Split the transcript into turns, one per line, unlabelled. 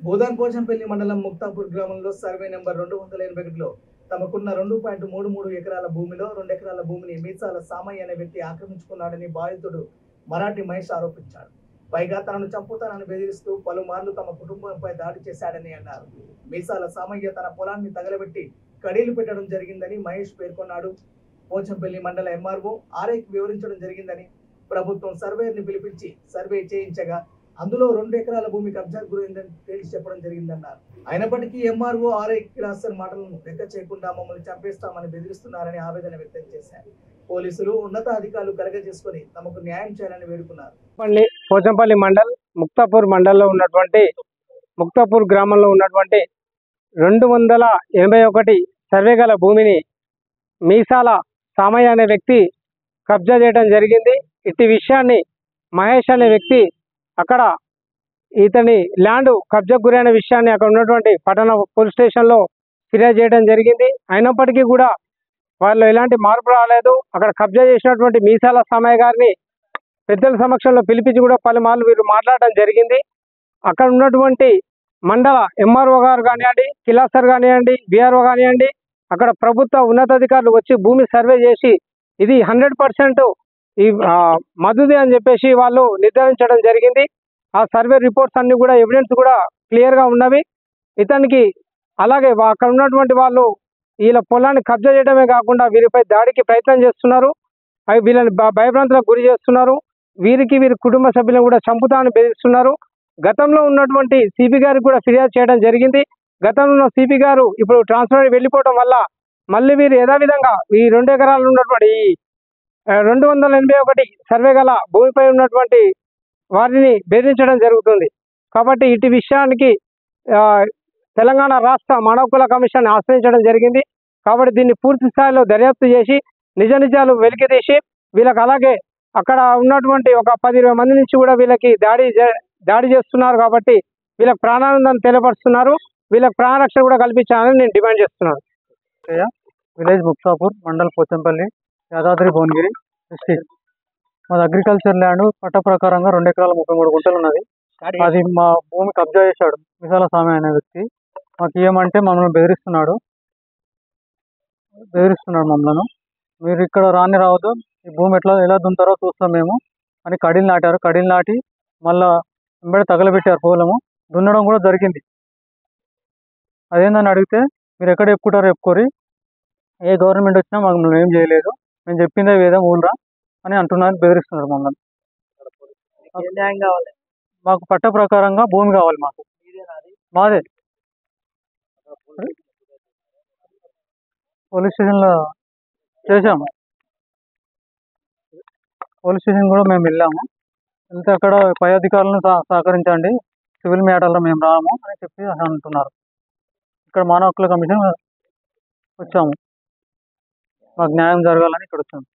భూదాన్పోచంపల్లి మండలం ముక్తాపూర్ గ్రామంలో survey number 281లో తమకున్న 2.33 ఎకరాల భూమిలో 2 ఎకరాల భూమిని మీసాల సామయ్య అనే వ్యక్తి ఆక్రమించుకున్నాడని బాధితుడు మరాఠీ మహేష్ ఆరోపించాడు. పైగా తనను చంపుతానని బెదిరిస్తూ పలుమార్లు తమ కుటుంబంపై దాడి చేశాడని అన్నారు. మీసాల సామయ్య తన పొలాన్ని తగలబెట్టి కడీలు పెట్టడం జరిగిందని మహేష్ పేర్కొన్నాడు. పోచంపల్లి మండల ఎంఆర్ఓ ఆర్ఐకి వివరించడం జరిగిందని, ప్రభుత్వం సర్వేయర్ని పిలిపించి సర్వే చేయించగా అందులో 2 ఎకరాల భూమి కబ్జాకు గురైందని తేల్చి చెప్పడం జరిగిందన్నారు. అయినప్పటికీ ఎంఆర్ఓ ఆర్ఐ కిలాసర్ మాటలను లెక్క చేయకుండా మమ్మల్ని చంపేస్తామని బెదిరిస్తున్నారని ఆవేదన వ్యక్తం చేశారు. పోలీసులు ఉన్నతాధికారులు కలగజేసుకొని తమకు న్యాయం చేయాలని వేడుకున్నారు.
పోచంపల్లి మండల్ ముక్తాపూర్ మండలంలో ఉన్నటువంటి ముక్తాపూర్ గ్రామంలో ఉన్నటువంటి 281 సర్వే గల భూమిని మీసాల సామయ్య అనే వ్యక్తి కబ్జా చేయడం జరిగింది. ఇట్టి విషయాన్ని మహేష్ అనే వ్యక్తి అక్కడ ఇతని ల్యాండ్ కబ్జాకు గురైన విషయాన్ని అక్కడ ఉన్నటువంటి పట్టణ పోలీస్ స్టేషన్లో ఫిర్యాదు చేయడం జరిగింది. అయినప్పటికీ కూడా వాళ్ళు ఎలాంటి మార్పు రాలేదు. అక్కడ కబ్జా చేసినటువంటి మీసాల సామయ్య గారిని పెద్దల సమక్షంలో పిలిపించి కూడా పలుమార్లు వీరు మాట్లాడడం జరిగింది. అక్కడ ఉన్నటువంటి మండల ఎంఆర్ఓ గారు కానివ్వండి, కిలాసర్ కానివ్వండి, బీఆర్ఓ కానివ్వండి, అక్కడ ప్రభుత్వ ఉన్నతాధికారులు వచ్చి భూమి సర్వే చేసి ఇది 100% ఈ మధుది అని చెప్పేసి వాళ్ళు నిర్ధారించడం జరిగింది. ఆ సర్వే రిపోర్ట్స్ అన్ని కూడా ఎవిడెన్స్ కూడా క్లియర్గా ఉన్నవి. ఇతనికి అలాగే అక్కడ ఉన్నటువంటి వాళ్ళు వీళ్ళ పొలాన్ని కబ్జా చేయడమే కాకుండా వీరిపై దాడికి ప్రయత్నం చేస్తున్నారు. అవి వీళ్ళని భయభ్రాంతులకు గురి చేస్తున్నారు. వీరి కుటుంబ సభ్యులను కూడా చంపుతామని బెదిరిస్తున్నారు. గతంలో ఉన్నటువంటి సిపి గారికి కూడా ఫిర్యాదు చేయడం జరిగింది. గతంలో ఉన్న సిపి గారు ఇప్పుడు ట్రాన్స్ఫర్ వెళ్ళిపోవడం వల్ల మళ్ళీ వీరు యథావిధంగా ఈ 2 ఎకరాలు ఉన్నటువంటి 281 సర్వే గల భూమిపై ఉన్నటువంటి వారిని బెదిరించడం జరుగుతుంది. కాబట్టి ఇటు విషయానికి తెలంగాణ రాష్ట్ర మానవ హక్కుల కమిషన్ ఆశ్రయించడం జరిగింది. కాబట్టి దీన్ని పూర్తి స్థాయిలో దర్యాప్తు చేసి నిజ నిజాలు వెలికితీసి వీళ్ళకి అలాగే అక్కడ ఉన్నటువంటి ఒక 10-20 మంది నుంచి కూడా వీళ్ళకి దాడి చేస్తున్నారు. కాబట్టి వీళ్ళకి ప్రాణానందాన్ని తెలియపరుస్తున్నారు. వీళ్ళకి ప్రాణరక్షణ కూడా కల్పించాలని నేను డిమాండ్ చేస్తున్నాను.
Village Muktapur, mandal Pochampalli, Yadadri Bhuvanagiri district. మాది అగ్రికల్చర్ ల్యాండ్ పట్ట ప్రకారంగా 2 ఎకరాల 33 గుంటలు ఉన్నది. అది మా భూమి కబ్జా చేశాడు మీసాల సామయ్య అనే వ్యక్తి. మాకు ఏమంటే మమ్మల్ని బెదిరిస్తున్నాడు మమ్మల్ని. మీరు ఇక్కడ రావద్దు, ఈ భూమి ఎలా దున్నుతారో చూస్తాం మేము అని కడీలు నాటారు. కడీలు నాటి మళ్ళా వెంబడి తగలబెట్టారు. పొలము దున్నడం కూడా జరిగింది. అదేందని అడిగితే మీరు ఎక్కడ చెప్పుకుంటారో చెప్పుకోరి, ఏ గవర్నమెంట్ వచ్చినా మమ్మల్ని ఏం చేయలేదు, మేము చెప్పిందే వేదం ఊళ్ళరా అని అంటున్నారు, బెదిరిస్తున్నారు మమ్మల్ని. మాకు పట్ట ప్రకారంగా భూమి కావాలి. మాదే పోలీస్ స్టేషన్లో చేసాము. పోలీస్ స్టేషన్ కూడా మేము వెళ్ళాము. వెళ్తే అక్కడ పై అధికారులను సహకరించండి, సివిల్ మ్యాటర్లో మేము రాము అని చెప్పి అంటున్నారు. ఇక్కడ మానవ హక్కుల కమిషన్ వచ్చాము, మాకు న్యాయం జరగాలని ఇక్కడ వచ్చాము.